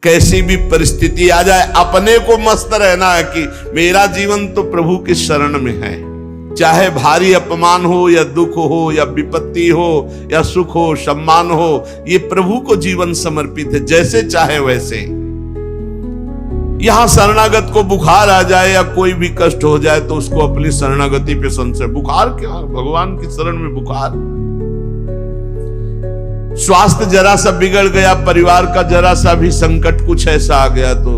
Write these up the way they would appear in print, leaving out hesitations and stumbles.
कैसी भी परिस्थिति आ जाए अपने को मस्त रहना है कि मेरा जीवन तो प्रभु के शरण में है। चाहे भारी अपमान हो या दुख हो या विपत्ति हो या सुख हो सम्मान हो, ये प्रभु को जीवन समर्पित है, जैसे चाहे वैसे। यहां शरणागत को बुखार आ जाए या कोई भी कष्ट हो जाए तो उसको अपनी शरणागति पे संशय। बुखार क्या, भगवान की शरण में बुखार। स्वास्थ्य जरा सा बिगड़ गया, परिवार का जरा सा भी संकट कुछ ऐसा आ गया तो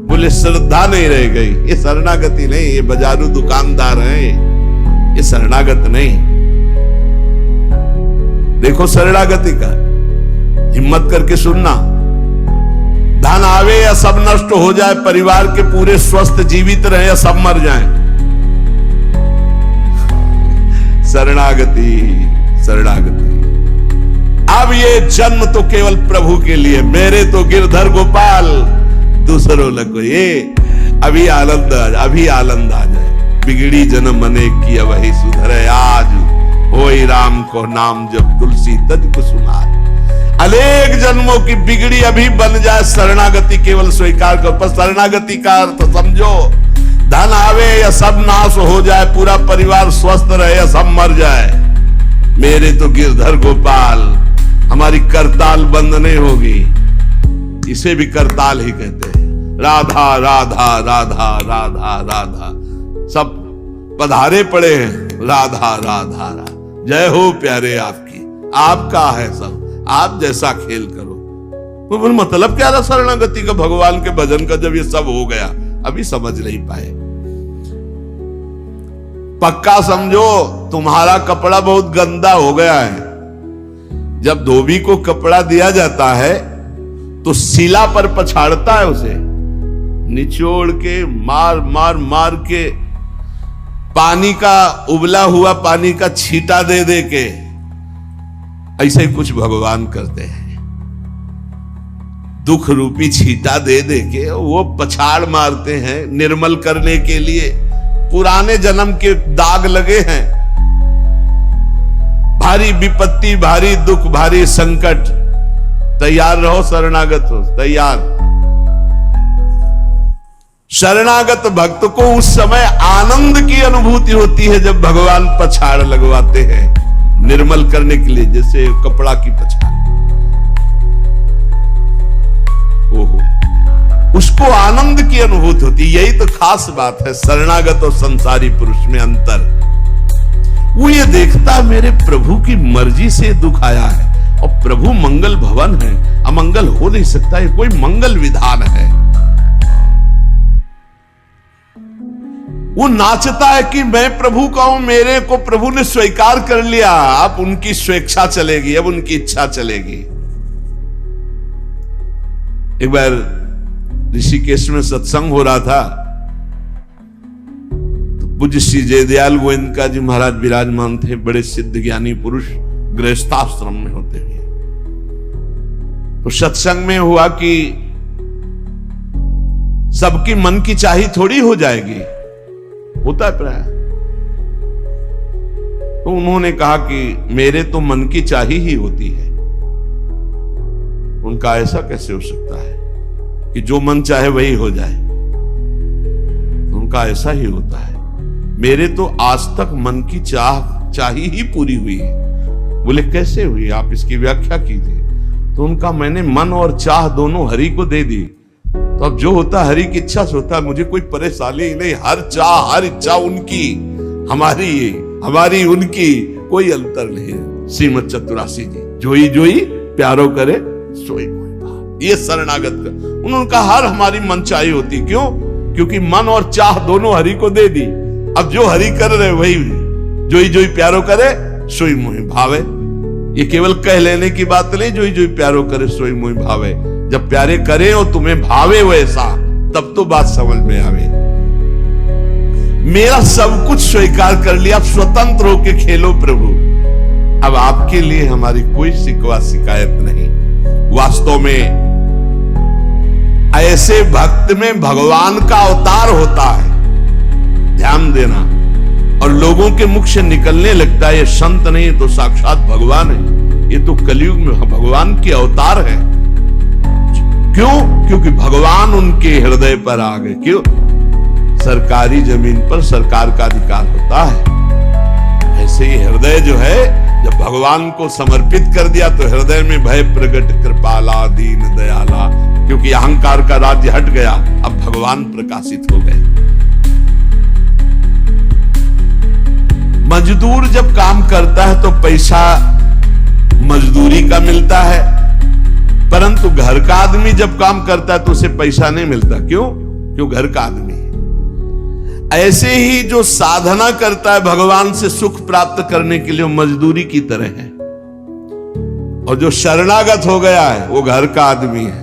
बोले श्रद्धा नहीं रह गई। ये शरणागति नहीं, ये बाजारू दुकानदार हैं, ये शरणागत नहीं। देखो शरणागति का हिम्मत करके सुनना। धन आवे या सब नष्ट हो जाए, परिवार के पूरे स्वस्थ जीवित रहे या सब मर जाएं, शरणागति शरणागति। अब ये जन्म तो केवल प्रभु के लिए, मेरे तो गिरधर गोपाल, दूसरों लगो। ये अभी आनंद आ जाए। बिगड़ी जन्म अनेक की वही सुधरे आज, होई राम को नाम जब तुलसी तज को सुनाए। अनेक जन्मों की बिगड़ी अभी बन जाए, शरणागति केवल स्वीकार कर। पर शरणागति का अर्थ समझो, धन आवे या सब नाश हो जाए, पूरा परिवार स्वस्थ रहे या सब मर जाए, मेरे तो गिरधर गोपाल, हमारी करताल बंद नहीं होगी। इसे भी करताल ही कहते हैं। राधा राधा राधा राधा राधा, सब पधारे पड़े हैं। राधा राधा राधा, जय हो प्यारे आपकी, आपका है सब, आप जैसा खेल करो। तो मतलब क्या रहा शरणागति का, भगवान के भजन का, जब ये सब हो गया अभी समझ नहीं पाए। पक्का समझो तुम्हारा कपड़ा बहुत गंदा हो गया है। जब धोबी को कपड़ा दिया जाता है तो शिला पर पछाड़ता है, उसे निचोड़ के मार मार मार के, पानी का उबला हुआ पानी का छींटा दे दे के, ऐसे ही कुछ भगवान करते हैं। दुख रूपी छींटा दे दे के वो पछाड़ मारते हैं निर्मल करने के लिए। पुराने जन्म के दाग लगे हैं, भारी विपत्ति, भारी दुख, भारी संकट, तैयार रहो, शरणागत हो, तैयार। शरणागत भक्त को उस समय आनंद की अनुभूति होती है जब भगवान पछाड़ लगवाते हैं निर्मल करने के लिए, जैसे कपड़ा की पछाड़। ओहो, उसको आनंद की अनुभूति होती। यही तो खास बात है शरणागत और संसारी पुरुष में अंतर। वो ये देखता मेरे प्रभु की मर्जी से दुख आया है और प्रभु मंगल भवन है, अमंगल हो नहीं सकता, ये कोई मंगल विधान है। वो नाचता है कि मैं प्रभु का हूं, मेरे को प्रभु ने स्वीकार कर लिया, अब उनकी स्वेच्छा चलेगी, अब उनकी इच्छा चलेगी। एक बार ऋषिकेश में सत्संग हो रहा था, पूज्य श्री जयदयाल गोविंदका जी महाराज विराजमान थे, बड़े सिद्ध ज्ञानी पुरुष, गृहस्थाश्रम में होते हुए। तो सत्संग में हुआ कि सबकी मन की चाही थोड़ी हो जाएगी, होता है प्राय। तो उन्होंने कहा कि मेरे तो मन की चाही ही होती है। उनका ऐसा कैसे हो सकता है कि जो मन चाहे वही हो जाए? उनका ऐसा ही होता है, मेरे तो आज तक मन की चाही ही पूरी हुई है। बोले कैसे हुई, आप इसकी व्याख्या कीजिए। तो उनका मैंने मन और चाह दोनों हरि को दे दी, तो अब जो होता हरि की इच्छा से होता है, मुझे कोई परेशानी ही नहीं। हर चाह हर इच्छा उनकी, हमारी उनकी कोई अंतर नहीं है। श्रीमद चतुरासी जी, जोई जोई प्यारो करे सोई मोहि। ये शरणागत का उन्होंने कहा हर हमारी मन चाही होती, क्यों? क्योंकि मन और चाह दोनों हरि को दे दी। अब जो हरि कर रहे वही, जोई जोई प्यारो करे सोई मोहि भावे। ये केवल कह लेने की बात नहीं, जोई जोई प्यारो करे सोई मोहि भावे। जब प्यारे करे और तुम्हें भावे वैसा, तब तो बात समझ में आवे। मेरा सब कुछ स्वीकार कर लिया, अब स्वतंत्र होके खेलो प्रभु। अब आपके लिए हमारी कोई शिकवा शिकायत नहीं। वास्तव में ऐसे भक्त में भगवान का अवतार होता है, ध्यान देना। और लोगों के मुख से निकलने लगता है ये संत नहीं तो साक्षात भगवान है, ये तो कलयुग में भगवान के अवतार है। क्यों? क्योंकि भगवान उनके हृदय पर आ गए। क्यों? सरकारी जमीन पर सरकार का अधिकार होता है, ऐसे ही हृदय जो है जब भगवान को समर्पित कर दिया तो हृदय में भय प्रगट कृपाला दीन दयाला, क्योंकि अहंकार का राज्य हट गया, अब भगवान प्रकाशित हो गए। मजदूर जब काम करता है तो पैसा मजदूरी का मिलता है, परंतु घर का आदमी जब काम करता है तो उसे पैसा नहीं मिलता। क्यों? क्यों? घर का आदमी है। ऐसे ही जो साधना करता है भगवान से सुख प्राप्त करने के लिए, वो मजदूरी की तरह है, और जो शरणागत हो गया है वो घर का आदमी है,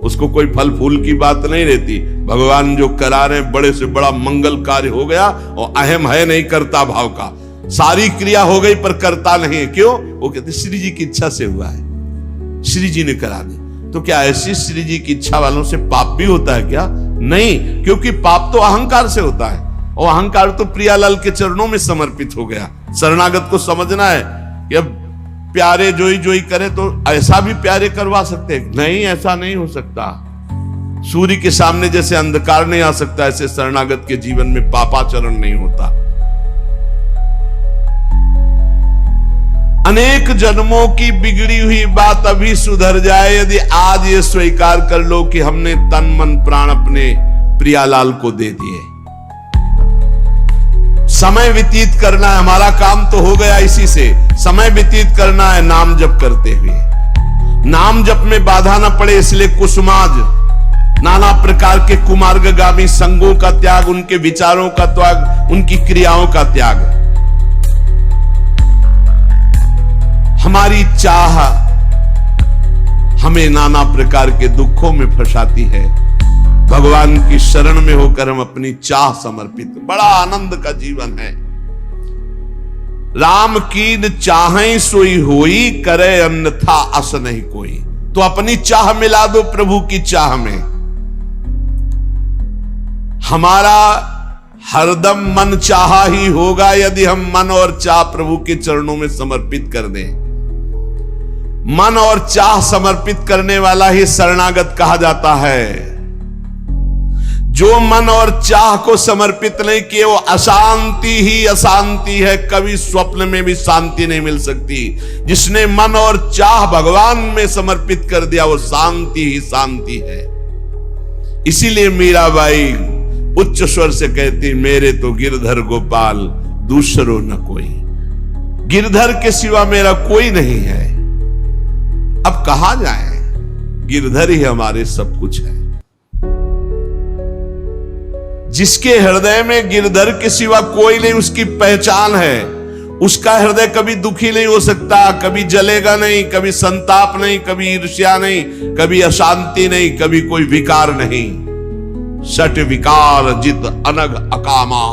उसको कोई फल फूल की बात नहीं रहती। भगवान जो करा रहे बड़े से बड़ा मंगल कार्य हो गया और अहम है नहीं करता भाव का, सारी क्रिया हो गई पर करता नहीं है। क्यों? वो कहते श्री जी की इच्छा से हुआ है, श्री जी ने करा दी। तो क्या ऐसी श्री जी की इच्छा वालों से पाप भी होता है क्या? नहीं, क्योंकि पाप तो अहंकार से होता है, और अहंकार तो प्रियालाल के चरणों में समर्पित हो गया। शरणागत को समझना है कि अब प्यारे जोई जोई करे तो ऐसा भी प्यारे करवा सकते हैं? नहीं, ऐसा नहीं हो सकता। सूर्य के सामने जैसे अंधकार नहीं आ सकता, ऐसे शरणागत के जीवन में पापाचरण नहीं होता। अनेक जन्मों की बिगड़ी हुई बात अभी सुधर जाए यदि आज ये स्वीकार कर लो कि हमने तन मन प्राण अपने प्रियालाल को दे दिए। समय व्यतीत करना है, हमारा काम तो हो गया इसी से। समय व्यतीत करना है नाम जप करते हुए, नाम जप में बाधा न पड़े इसलिए कुसुमाज, नाना प्रकार के कुमार्गगामी संगों का त्याग, उनके विचारों का त्याग, उनकी क्रियाओं का त्याग। हमारी चाह हमें नाना प्रकार के दुखों में फंसाती है। भगवान की शरण में होकर हम अपनी चाह समर्पित, बड़ा आनंद का जीवन है। राम कीन चाहें सोई होई, करे अन्यथा अस नहीं कोई। तो अपनी चाह मिला दो प्रभु की चाह में। हमारा हरदम मन चाहा ही होगा यदि हम मन और चाह प्रभु के चरणों में समर्पित कर दें। मन और चाह समर्पित करने वाला ही शरणागत कहा जाता है। जो मन और चाह को समर्पित नहीं किए वो अशांति ही अशांति है, कभी स्वप्न में भी शांति नहीं मिल सकती। जिसने मन और चाह भगवान में समर्पित कर दिया वो शांति ही शांति है। इसीलिए मीराबाई उच्च स्वर से कहती, मेरे तो गिरधर गोपाल दूसरो न कोई। गिरधर के सिवा मेरा कोई नहीं है। अब कहां जाए? गिरधर ही हमारे सब कुछ है। जिसके हृदय में गिरधर के सिवा कोई नहीं, उसकी पहचान है। उसका हृदय कभी दुखी नहीं हो सकता, कभी जलेगा नहीं, कभी संताप नहीं, कभी ईर्ष्या नहीं, कभी अशांति नहीं, कभी कोई विकार नहीं। सट विकार जित अनग अकामा।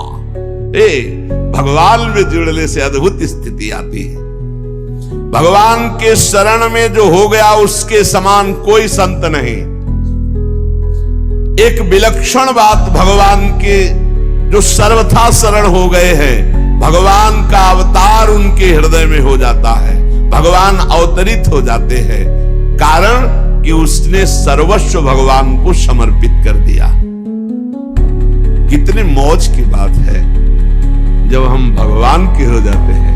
भगवान में जुड़ने से अद्भुत स्थिति आती है। भगवान के शरण में जो हो गया उसके समान कोई संत नहीं। एक विलक्षण बात, भगवान के जो सर्वथा शरण हो गए हैं, भगवान का अवतार उनके हृदय में हो जाता है, भगवान अवतरित हो जाते हैं। कारण कि उसने सर्वस्व भगवान को समर्पित कर दिया। कितने मौज की बात है, जब हम भगवान के हो जाते हैं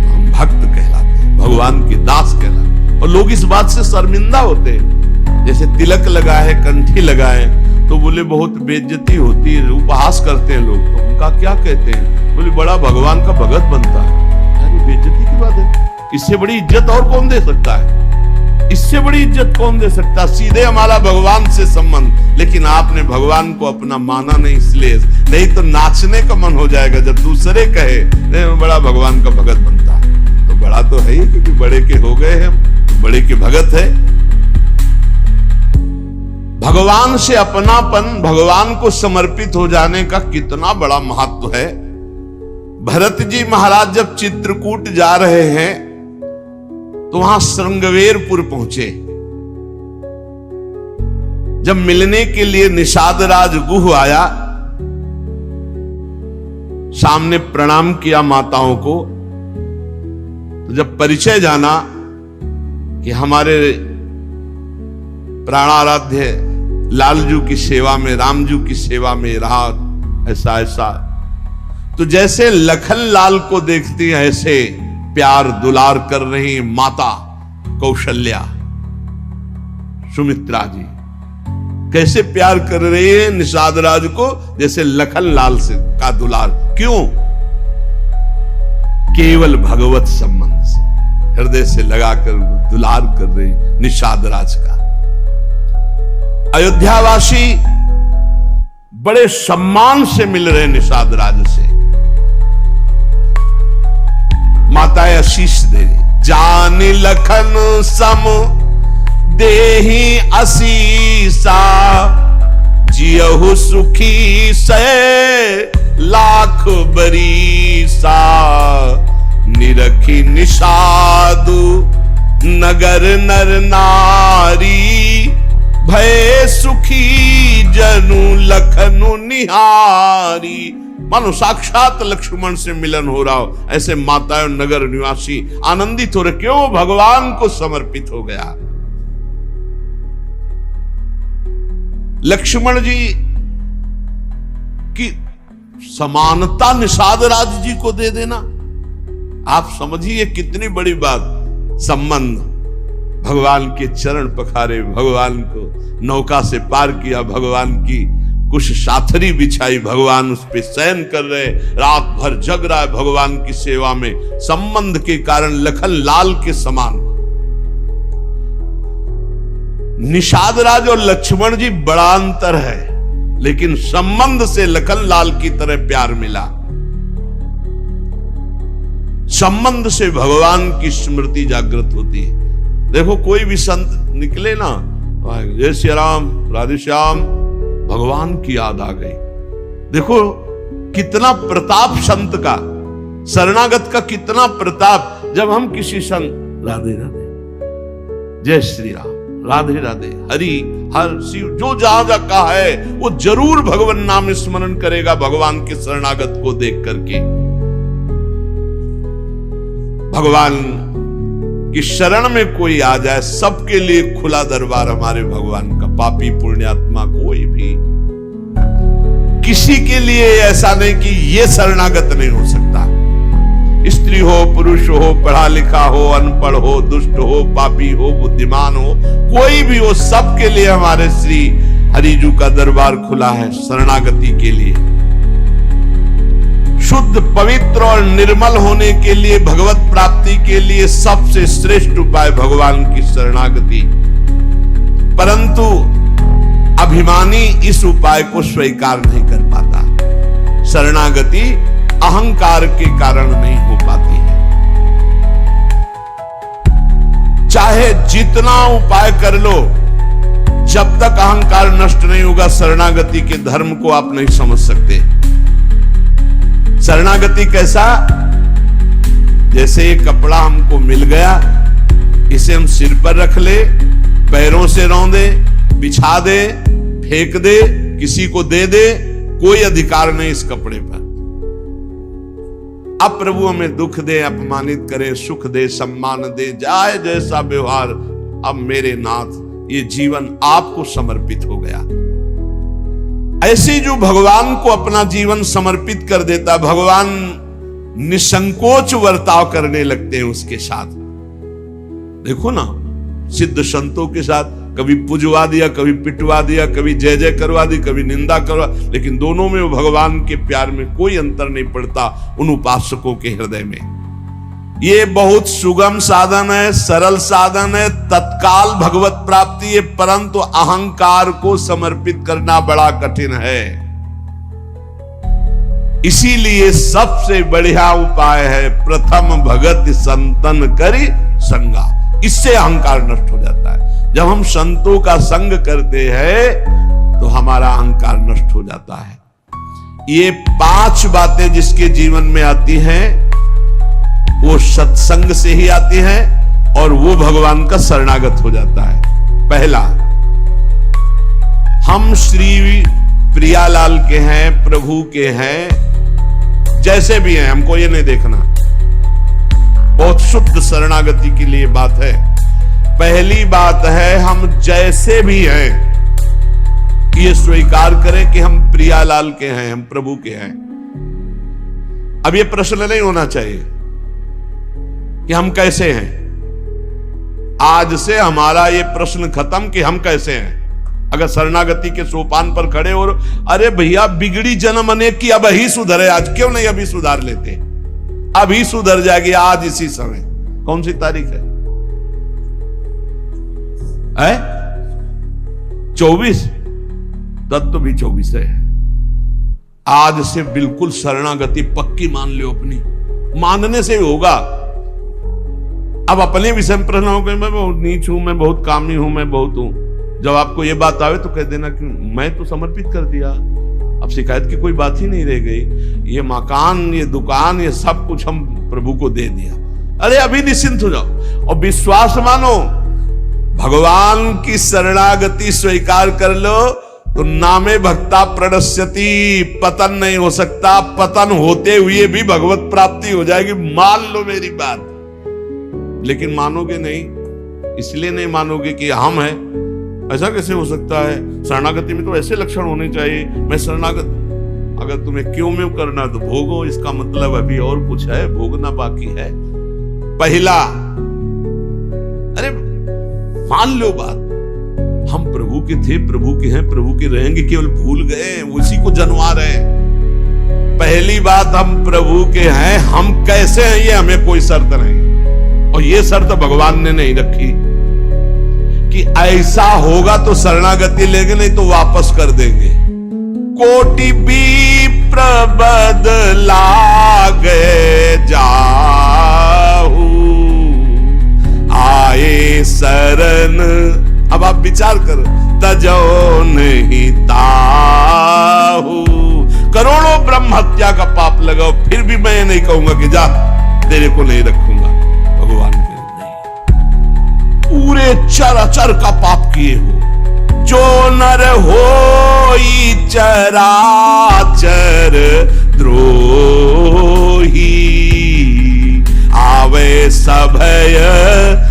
हम भक्त कहलाते हैं, भगवान के दास कहलाते। और लोग इस बात से शर्मिंदा होते हैं। जैसे तिलक लगाए, कंठी लगाए तो बोले बहुत बेइज्जती होती है, उपहास करते हैं लोग। तो उनका क्या कहते हैं? बोले बड़ा भगवान का भगत बनता है। अरे बेइज्जती की बात है, इससे बड़ी इज्जत और कौन दे सकता है? इससे बड़ी इज्जत कौन दे सकता? सीधे हमारा भगवान से संबंध। लेकिन आपने भगवान को अपना माना नहीं, इसलिए नहीं तो नाचने का मन हो जाएगा जब दूसरे कहे बड़ा भगवान का भगत बनता है। तो बड़ा तो है ही, क्योंकि बड़े के हो गए हैं, तो बड़े के भगत है। भगवान से अपनापन, भगवान को समर्पित हो जाने का कितना बड़ा महत्व है। भरत जी महाराज जब चित्रकूट जा रहे हैं तो वहां श्रृंगवेरपुर पहुंचे। जब मिलने के लिए निषाद राज गुह आया, सामने प्रणाम किया माताओं को। तो जब परिचय जाना कि हमारे प्राणाराध्य लालजू की सेवा में, रामजू की सेवा में रहा। ऐसा ऐसा तो जैसे लखन लाल को देखती हैं ऐसे प्यार दुलार कर रही माता कौशल्या, सुमित्रा जी कैसे प्यार कर रही है निषाद राज को, जैसे लखन लाल से का दुलार। क्यों? केवल भगवत संबंध से, हृदय से लगाकर दुलार कर रहे निषाद राज का। अयोध्यावासी बड़े सम्मान से मिल रहे निषाद राज से। माताएं आशीष दे, जान लखन सम देहि असीसा, जियहु सुखी से लाख बरीसा, निरखी निषादु नगर नर नारी, भय सुखी जनु लखनु निहारी। मानो साक्षात लक्ष्मण से मिलन हो रहा हो, ऐसे माताएं नगर निवासी आनंदित हो रहे। क्यों? भगवान को समर्पित हो गया। लक्ष्मण जी की समानता निषाद राज जी को दे देना, आप समझिए कितनी बड़ी बात। संबंध, भगवान के चरण पखारे, भगवान को नौका से पार किया, भगवान की कुछ साथरी बिछाई, भगवान उस पे शयन कर रहे, रात भर जग रहा है भगवान की सेवा में। संबंध के कारण लखन लाल के समान। निषाद राज और लक्ष्मण जी बड़ा अंतर है, लेकिन संबंध से लखन लाल की तरह प्यार मिला। संबंध से भगवान की स्मृति जागृत होती है। देखो कोई भी संत निकले ना, जय श्री राम, राधे श्याम, भगवान की याद आ गई। देखो कितना प्रताप संत का, शरणागत का कितना प्रताप। जब हम किसी संत राधे राधे, जय श्री राम, राधे राधे, हरि हर शिव, जो जहां जा कहा है वो जरूर भगवान नाम स्मरण करेगा भगवान के शरणागत को देख करके। भगवान की शरण में कोई आ जाए, सबके लिए खुला दरबार हमारे भगवान का। पापी पुण्यात्मा कोई भी, किसी के लिए ऐसा नहीं कि ये शरणागत नहीं हो सकता। स्त्री हो, पुरुष हो, पढ़ा लिखा हो, अनपढ़ हो, दुष्ट हो, पापी हो, बुद्धिमान हो, कोई भी हो, सबके लिए हमारे श्री हरिजू का दरबार खुला है शरणागति के लिए। शुद्ध, पवित्र और निर्मल होने के लिए, भगवत प्राप्ति के लिए सबसे श्रेष्ठ उपाय भगवान की शरणागति। परंतु अभिमानी इस उपाय को स्वीकार नहीं कर पाता। शरणागति अहंकार के कारण नहीं हो पाती है। चाहे जितना उपाय कर लो, जब तक अहंकार नष्ट नहीं होगा, शरणागति के धर्म को आप नहीं समझ सकते। शरणागति कैसा? जैसे ये कपड़ा हमको मिल गया, इसे हम सिर पर रख ले, पैरों से रौंदे, बिछा दे, फेंक दे, किसी को दे दे, कोई अधिकार नहीं इस कपड़े पर। अब प्रभु हमें दुख दे, अपमानित करे, सुख दे, सम्मान दे, जाए जैसा व्यवहार, अब मेरे नाथ ये जीवन आपको समर्पित हो गया। ऐसे जो भगवान को अपना जीवन समर्पित कर देता, भगवान निसंकोच वर्ताव करने लगते हैं उसके साथ। देखो ना, सिद्ध संतों के साथ कभी पुजवा दिया, कभी पिटवा दिया, कभी जय जय करवा दी, कभी निंदा करवा, लेकिन दोनों में भगवान के प्यार में कोई अंतर नहीं पड़ता उन उपासकों के हृदय में। ये बहुत सुगम साधन है, सरल साधन है, तत्काल भगवत प्राप्ति है, परंतु अहंकार को समर्पित करना बड़ा कठिन है। इसीलिए सबसे बढ़िया उपाय है प्रथम भगत संतन करी संगा। इससे अहंकार नष्ट हो जाता है। जब हम संतों का संग करते हैं तो हमारा अहंकार नष्ट हो जाता है। ये 5 बातें जिसके जीवन में आती हैं वो सत्संग से ही आती हैं और वो भगवान का शरणागत हो जाता है। पहला, हम श्री प्रियालाल के हैं, प्रभु के हैं, जैसे भी हैं, हमको ये नहीं देखना। बहुत शुद्ध शरणागति के लिए बात है। पहली बात है हम जैसे भी हैं ये स्वीकार करें कि हम प्रियालाल के हैं, हम प्रभु के हैं। अब ये प्रश्न नहीं होना चाहिए कि हम कैसे हैं। आज से हमारा ये प्रश्न खत्म कि हम कैसे हैं। अगर शरणागति के सोपान पर खड़े और अरे भैया बिगड़ी जन्म अनेक की, अब ही सुधरे, आज क्यों नहीं अभी सुधार लेते, अभी सुधर जाएगी आज इसी समय। कौन सी तारीख है? 24। तत्व भी 24 है। आज से बिल्कुल शरणागति पक्की मान लो अपनी, मानने से होगा। अब अपने विषय में प्रश्न हो गए, मैं बहुत नीच हूं, मैं बहुत कामी हूं, मैं बहुत हूं। जब आपको ये बात आवे तो कह देना कि मैं तो समर्पित कर दिया, अब शिकायत की कोई बात ही नहीं रह गई। ये मकान, ये दुकान, ये सब कुछ हम प्रभु को दे दिया। अरे अभी निश्चिंत हो जाओ और विश्वास मानो, भगवान की शरणागति स्वीकार कर लो तो नामे भक्ता प्रणश्यति, पतन नहीं हो सकता। पतन होते हुए भी भगवत प्राप्ति हो जाएगी, मान लो मेरी बात। लेकिन मानोगे नहीं, इसलिए नहीं मानोगे कि हम हैं। ऐसा कैसे हो सकता है? शरणागति में तो ऐसे लक्षण होने चाहिए। मैं शरणागत, अगर तुम्हें क्यों में करना तो भोगो, इसका मतलब अभी और कुछ है, भोगना बाकी है। पहला, अरे मान लो बात, हम प्रभु के थे, प्रभु के हैं, प्रभु के रहेंगे, केवल भूल गए, उसी को जनवा रहे हैं। पहली बात, हम प्रभु के हैं, हम कैसे हैं ये हमें कोई शर्त नहीं, और ये शर्त भगवान ने नहीं रखी कि ऐसा होगा तो शरणागति लेंगे, नहीं तो वापस कर देंगे। कोटि भी प्रबदला गए जाहू, आए शरण। अब आप विचार करो, तजो नहीं ताहू। करोड़ों ब्रह्म हत्या का पाप लगाओ, फिर भी मैं नहीं कहूंगा कि जा तेरे को नहीं रखूंगा। भगवान के नहीं, पूरे चराचर का पाप किए हो। जो नर होई चराचर द्रोही, आवे सभय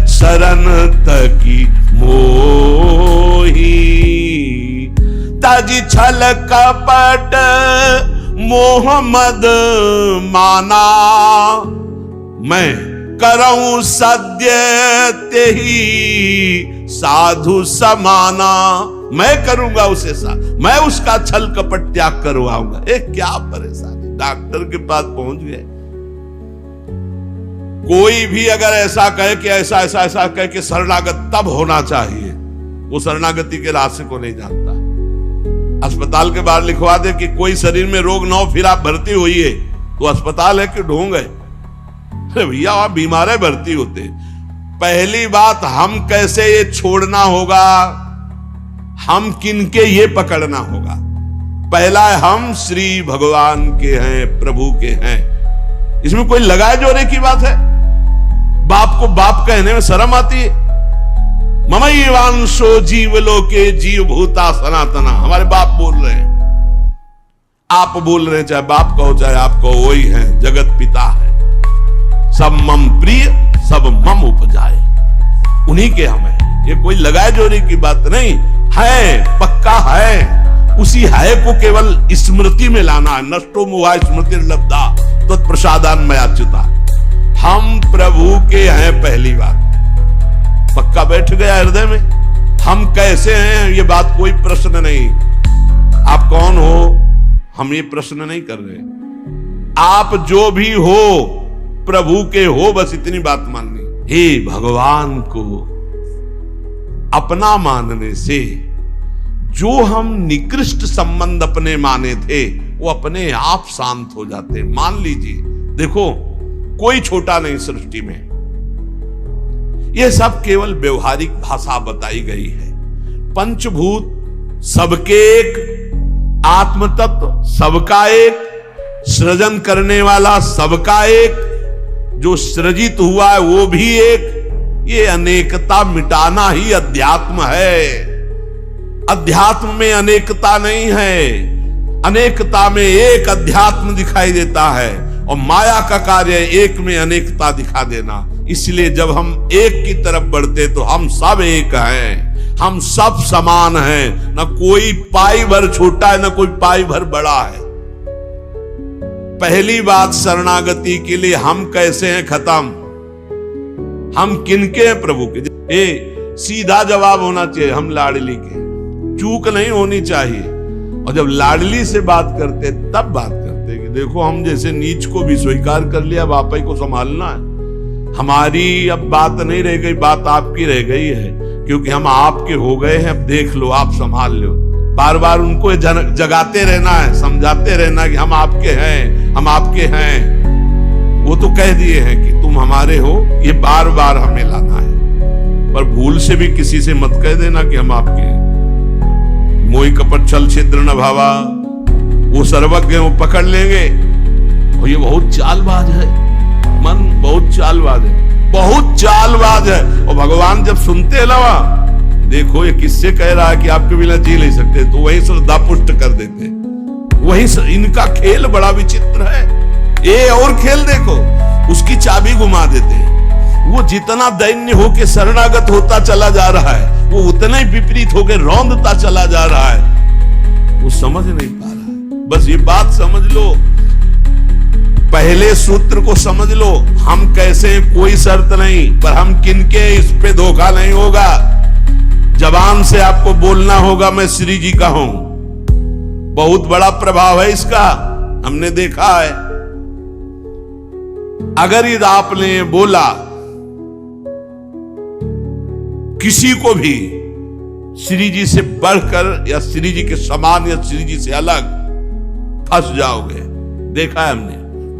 शरण तकी मोही। तज छल कपट मोह मद माना, मैं करऊं सद्य तेहि साधु समाना। मैं करूंगा उसे मैं उसका छल कपट त्याग करवाऊंगा। क्या परेशानी, डॉक्टर के पास पहुंच गए। कोई भी अगर ऐसा कहे कि ऐसा ऐसा ऐसा कहे कि शरणागत तब होना चाहिए, वो शरणागति के रास्ते को नहीं जानता। अस्पताल के बाहर लिखवा दे कि कोई शरीर में रोग न हो फिर आप भर्ती होइए, तो अस्पताल है कि ढोंग है? अरे भैया आप बीमार है, भर्ती होते। पहली बात, हम कैसे ये छोड़ना होगा, हम किनके ये पकड़ना होगा। पहला है, हम श्री भगवान के हैं, प्रभु के हैं। इसमें कोई लगाए जोड़े की बात है? बाप को बाप कहने में शर्म आती है। ममैवांशो जीवलोके जीव भूता सनातना, हमारे बाप बोल रहे हैं, आप बोल रहे हैं, चाहे बाप कहो चाहे आप कहो, वही है, जगत पिता है। सब मम प्रिय, सब मम उपजाए, उन्हीं के हम हैं। ये कोई लगाए जोड़े की बात नहीं है, पक्का है। उसी है को केवल स्मृति में लाना है। नष्टो मुहा स्मृति लब्धा तो प्रसादान मयाच्युता। हम प्रभु के हैं, पहली बात पक्का बैठ गया हृदय में। हम कैसे हैं ये बात कोई प्रश्न नहीं। आप कौन हो हम ये प्रश्न नहीं कर रहे। आप जो भी हो प्रभु के हो, बस इतनी बात माननी। हे भगवान को अपना मानने से जो हम निकृष्ट संबंध अपने माने थे वो अपने आप शांत हो जाते। मान लीजिए, देखो कोई छोटा नहीं सृष्टि में, यह सब केवल व्यवहारिक भाषा बताई गई है। पंचभूत सबके एक, आत्म तत्व सबका एक, सृजन करने वाला सबका एक, जो सृजित हुआ है वो भी एक। ये अनेकता मिटाना ही अध्यात्म है। अध्यात्म में अनेकता नहीं है, अनेकता में एक अध्यात्म दिखाई देता है, और माया का कार्य एक में अनेकता दिखा देना। इसलिए जब हम एक की तरफ बढ़ते तो हम सब एक हैं, हम सब समान हैं, न कोई पाई भर छोटा है न कोई पाई भर बड़ा है। पहली बात शरणागति के लिए हम कैसे हैं खत्म, हम किनके हैं प्रभु के। सीधा जवाब होना चाहिए, हम लाडली के, चूक नहीं होनी चाहिए। और जब लाडली से बात करते तब बात करते कि देखो हम जैसे नीच को भी स्वीकार कर लिया, अब आप ही को संभालना है, हमारी अब बात नहीं रह गई, बात आपकी रह गई है, क्योंकि हम आपके हो गए हैं, अब देख लो, आप संभाल लो। बार बार उनको जगाते रहना है, समझाते रहना कि हम आपके हैं, हम आपके हैं। वो तो कह दिए हैं कि तुम हमारे हो, ये बार बार हमें लाना है। पर भूल से भी किसी से मत कह देना कि हम आपके हैं। मोहि कपट छल छिद्र न भावा, वो सर्वज्ञ वो पकड़ लेंगे। और ये बहुत चालबाज है, मन बहुत चालबाज है, बहुत चालबाज है। और भगवान जब सुनते लवा, देखो ये किससे कह रहा है कि आपके बिना जी नहीं सकते, तो वही श्रद्धा पुष्ट कर देते। वही इनका खेल बड़ा विचित्र है। ये और खेल देखो, उसकी चाबी घुमा देते हैं। वो जितना दैन्य होके शरणागत होता चला जा रहा है, वो उतना ही विपरीत होके रौंदता चला जा रहा है। वो समझ नहीं पा रहा है। बस ये बात समझ लो, पहले सूत्र को समझ लो, हम कैसे, कोई शर्त नहीं, पर हम किनके, इस पे धोखा नहीं होगा। जबान से आपको बोलना होगा मैं श्री जी का हूं, बहुत बड़ा प्रभाव है इसका, हमने देखा है। अगर ये आपने बोला किसी को भी श्री जी से बढ़कर या श्री जी के समान या श्री जी से अलग, फंस जाओगे। देखा है हमने,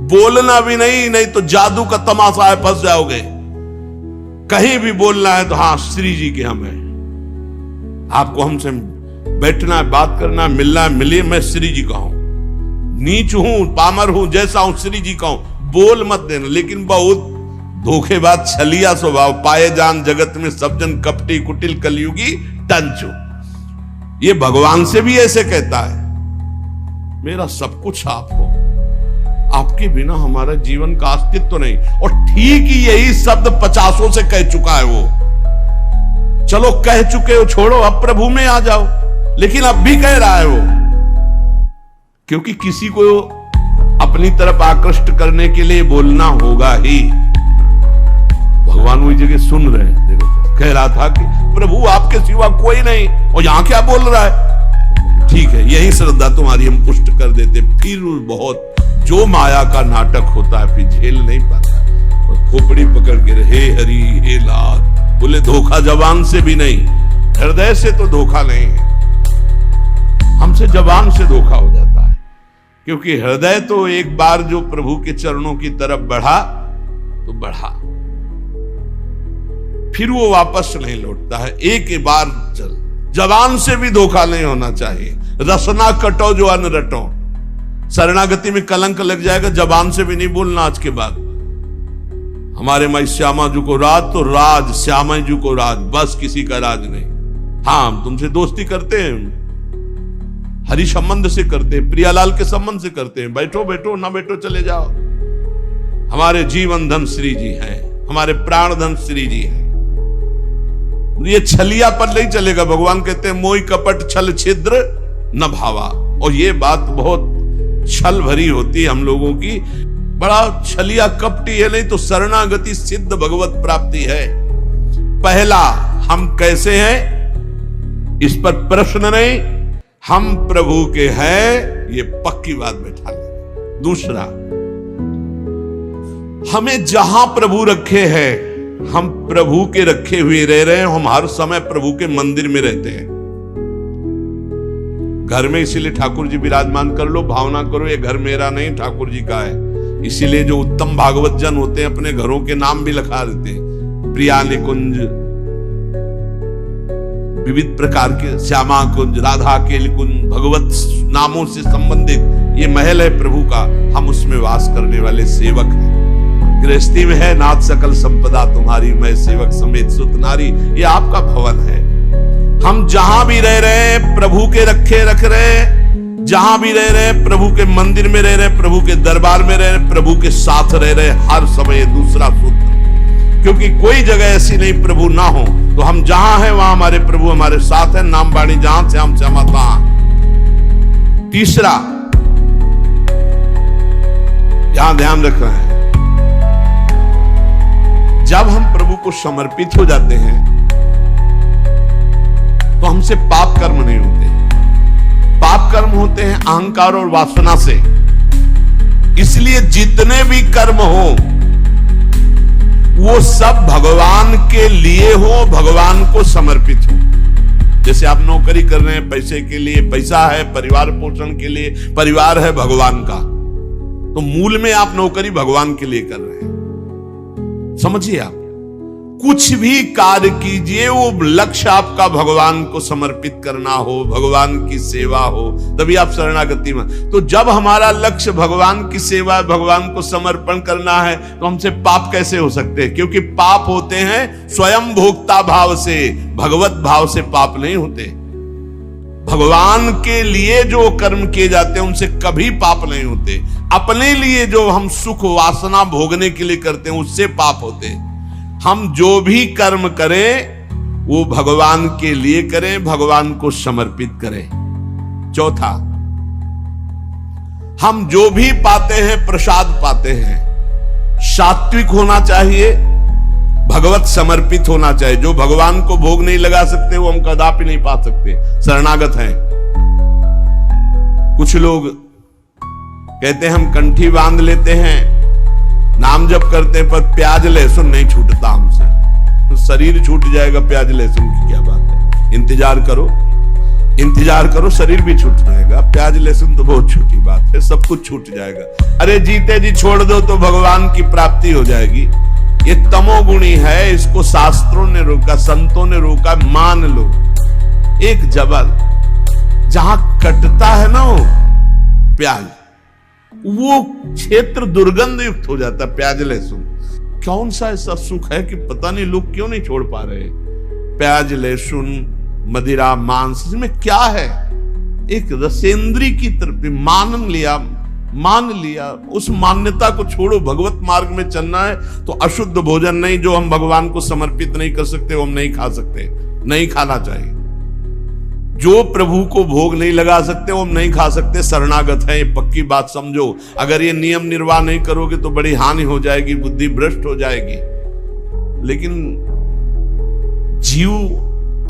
बोलना भी नहीं तो जादू का तमाशा है, फंस जाओगे। कहीं भी बोलना है तो हाँ श्री जी के हम हैं, आपको हमसे बैठना है, बात करना है, मिलना है, मिलिए, मैं श्री जी का हूं, नीच हूं, पामर हूं, जैसा हूं श्री जी का हूं, बोल मत देना। लेकिन बहुत धोखेबाज छलिया स्वभाव, पाए जान जगत में सब जन कपटी कुटिल कलयुगी टंचो। ये भगवान से भी ऐसे कहता है, मेरा सब कुछ आप हो, आपके बिना हमारा जीवन का अस्तित्व नहीं। और ठीक ही यही शब्द 50 से कह चुका है वो। चलो कह चुके हो, छोड़ो, अब प्रभु में आ जाओ। लेकिन अब भी कह रहा है वो, क्योंकि किसी को अपनी तरफ आकृष्ट करने के लिए बोलना होगा ही। भगवान वही जगह सुन रहे हैं, देखो कह रहा था कि प्रभु आपके सिवा कोई नहीं, और यहां क्या बोल रहा है। ठीक है, यही श्रद्धा तुम्हारी हम पुष्ट कर देते। फिर बहुत जो माया का नाटक होता है, फिर झेल नहीं पाता और खोपड़ी पकड़ के हे हरि हे लाल बोले। धोखा जबान से भी नहीं, हृदय से तो धोखा नहीं है, हमसे जबान से धोखा हो जाता है। क्योंकि हृदय तो एक बार जो प्रभु के चरणों की तरफ बढ़ा तो बढ़ा, फिर वो वापस नहीं लौटता है। एक बार चल, जबान से भी धोखा नहीं होना चाहिए। रसना कटो जो अन्न रटो, शरणागति में कलंक लग जाएगा। जबान से भी नहीं बोलना आज के बाद, हमारे माई श्यामा जी को राज तो राज, श्यामा जी को राज, बस किसी का राज नहीं। हाँ, हम तुमसे दोस्ती करते हैं, हरि संबंध से करते हैं, प्रियालाल के संबंध से करते हैं, बैठो बैठो, ना बैठो चले जाओ। हमारे जीवन धन श्री जी हैं, हमारे प्राण धन श्री जी हैं। ये छलिया पर नहीं चलेगा। भगवान कहते हैं मोहि कपट छल छिद्र न भावा। और ये बात बहुत छल भरी होती है हम लोगों की, बड़ा छलिया कपटी है। नहीं तो शरणागति सिद्ध भगवत प्राप्ति है। पहला, हम कैसे हैं इस पर प्रश्न नहीं, हम प्रभु के हैं, ये पक्की बात बैठा ले। दूसरा, हमें जहां प्रभु रखे हैं, हम प्रभु के रखे हुए रह रहे हैं। हम हर समय प्रभु के मंदिर में रहते हैं, घर में। इसीलिए ठाकुर जी विराजमान कर लो, भावना करो ये घर मेरा नहीं, ठाकुर जी का है। इसीलिए जो उत्तम भागवत जन होते हैं अपने घरों के नाम भी लिखा देते हैं, प्रिया निकुंज, विविध प्रकार के श्यामा कुंज, राधा के कुंज, भगवत नामों से संबंधित ये महल है प्रभु का। हम उसमें वास करने वाले सेवक हैं। गृहस्थी में है नाथ सकल संपदा तुम्हारी, मैं सेवक समेत सुत नारी, ये आपका भवन है। हम जहां भी रह रहे हैं प्रभु के रखे रख रहे हैं, जहां भी रह रहे हैं प्रभु के मंदिर में रह रहे हैं, प्रभु के दरबार में रह रहे हैं, प्रभु के साथ रह रहे हैं हर समय। दूसरा सूत्र, क्योंकि कोई जगह ऐसी नहीं प्रभु ना हो। तो हम जहां हैं वहां हमारे प्रभु हमारे साथ है। नाम बाणी जहां से हम सहमता। तीसरा यहां ध्यान रख रहे हैं, जब हम प्रभु को समर्पित हो जाते हैं तो हमसे पाप कर्म नहीं होते। पाप कर्म होते हैं अहंकार और वासना से। इसलिए जितने भी कर्म हो वो सब भगवान के लिए हो, भगवान को समर्पित हो। जैसे आप नौकरी कर रहे हैं पैसे के लिए, पैसा है परिवार पोषण के लिए, परिवार है भगवान का, तो मूल में आप नौकरी भगवान के लिए कर रहे हैं। समझिए, आप कुछ भी कार्य कीजिए वो लक्ष्य आपका भगवान को समर्पित करना हो, भगवान की सेवा हो, तभी आप शरणागति में। तो जब हमारा लक्ष्य भगवान की सेवा, भगवान को समर्पण करना है, तो हमसे पाप कैसे हो सकते हैं? क्योंकि पाप होते हैं स्वयं भोक्ता भाव से, भगवत भाव से पाप नहीं होते। भगवान के लिए जो कर्म किए जाते हैं उनसे कभी पाप नहीं होते। अपने लिए जो हम सुख वासना भोगने के लिए करते हैं उससे पाप होते हैं। हम जो भी कर्म करें वो भगवान के लिए करें, भगवान को समर्पित करें। चौथा, हम जो भी पाते हैं प्रसाद पाते हैं, सात्विक होना चाहिए, भगवत समर्पित होना चाहिए। जो भगवान को भोग नहीं लगा सकते वो हम कदापि नहीं पा सकते, शरणागत हैं। कुछ लोग कहते हैं हम कंठी बांध लेते हैं, नाम जप करते हैं, पर प्याज लहसुन नहीं छूटता हमसे। तो शरीर छूट जाएगा, प्याज लहसुन की क्या बात है? इंतजार करो, इंतजार करो, शरीर भी छूट जाएगा। प्याज लहसुन तो बहुत छोटी बात है, सब कुछ छूट जाएगा। अरे जीते जी छोड़ दो तो भगवान की प्राप्ति हो जाएगी। ये तमोगुणी है, इसको शास्त्रों ने रोका, संतों ने रोका। मान लो एक जबल जहां कटता है ना वो प्याज, वो क्षेत्र दुर्गंध युक्त हो जाता है। प्याज लहसुन कौन सा ऐसा सुख है कि पता नहीं लोग क्यों नहीं छोड़ पा रहे? प्याज लहसुन मदिरा मांस, इसमें क्या है? एक रसेंद्री की तरफ मान लिया। उस मान्यता को छोड़ो। भगवत मार्ग में चलना है तो अशुद्ध भोजन नहीं, जो हम भगवान को समर्पित नहीं कर सकते वो हम नहीं खा सकते, नहीं खाना चाहिए। जो प्रभु को भोग नहीं लगा सकते वो हम नहीं खा सकते, शरणागत है। ये पक्की बात समझो। अगर ये नियम निर्वाह नहीं करोगे तो बड़ी हानि हो जाएगी, बुद्धि भ्रष्ट हो जाएगी। लेकिन जीव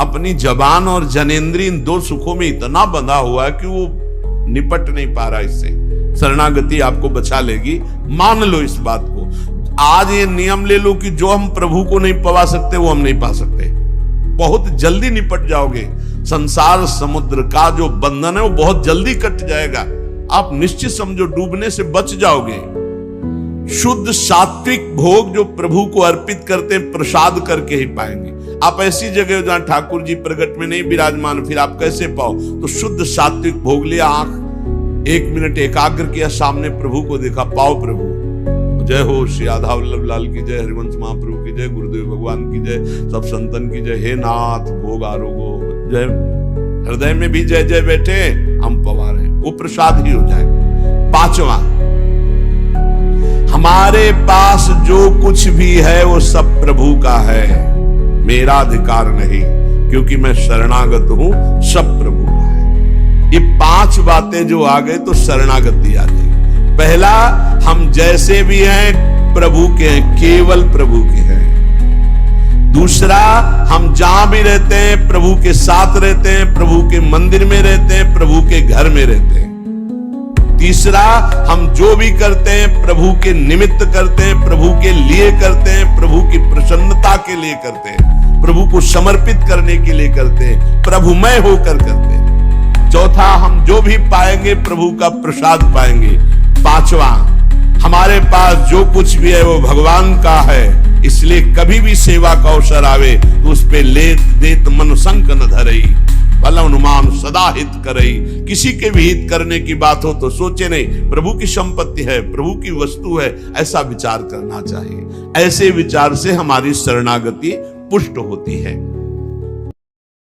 अपनी जबान और जनेंद्रिय इन दो सुखों में इतना बंधा हुआ है कि वो निपट नहीं पा रहा इससे। शरणागति आपको बचा लेगी, मान लो इस बात को। आज ये नियम ले लो कि जो हम प्रभु को नहीं पा सकते वो हम नहीं पा सकते। बहुत जल्दी निपट जाओगे। संसार समुद्र का जो बंधन है वो बहुत जल्दी कट जाएगा। आप निश्चित समझो, डूबने से बच जाओगे। शुद्ध सात्विक भोग जो प्रभु को अर्पित करते हैं प्रसाद करके ही पाएंगे। आप ऐसी जगह जहां ठाकुर जी प्रगट में नहीं विराजमान, फिर आप कैसे पाओ? तो शुद्ध सात्विक भोग लिया, आंख 1 मिनट एकाग्र किया, सामने प्रभु को देखा, पाओ प्रभु। जय हो श्री राधा वल्लभ लाल की जय, हरिवंश महाप्रभु की जय, गुरुदेव भगवान की जय, सब संतन की जय। हे नाथ भोग आरोगो जय। हृदय में भी जय जय बैठे, हम पवार हैं, वो प्रसाद ही हो जाए। पांचवा, हमारे पास जो कुछ भी है वो सब प्रभु का है, मेरा अधिकार नहीं, क्योंकि मैं शरणागत हूं, सब प्रभु का है। ये 5 बातें जो आ गए तो शरणागति आ जाएगी। पहला, हम जैसे भी हैं प्रभु के हैं, केवल प्रभु के हैं। दूसरा, हम जहां भी रहते हैं प्रभु के साथ रहते हैं, प्रभु के मंदिर में रहते हैं, प्रभु के घर में रहते हैं। तीसरा, हम जो भी करते हैं प्रभु के निमित्त करते हैं, प्रभु के लिए करते हैं, प्रभु की प्रसन्नता के लिए करते हैं, प्रभु को समर्पित करने के लिए करते हैं, प्रभुमय होकर करते हैं। चौथा, हम जो भी पाएंगे प्रभु का प्रसाद पाएंगे। पांचवा, हमारे पास जो कुछ भी है वो भगवान का है, इसलिए कभी भी सेवा का अवसर आवे तो उस पे लेत देत मन संक न धरई, भला अनुमान सदा हित करई। किसी के भी हित करने की बात हो तो सोचे नहीं, प्रभु की संपत्ति है, प्रभु की वस्तु है, ऐसा विचार करना चाहिए। ऐसे विचार से हमारी शरणागति पुष्ट होती है।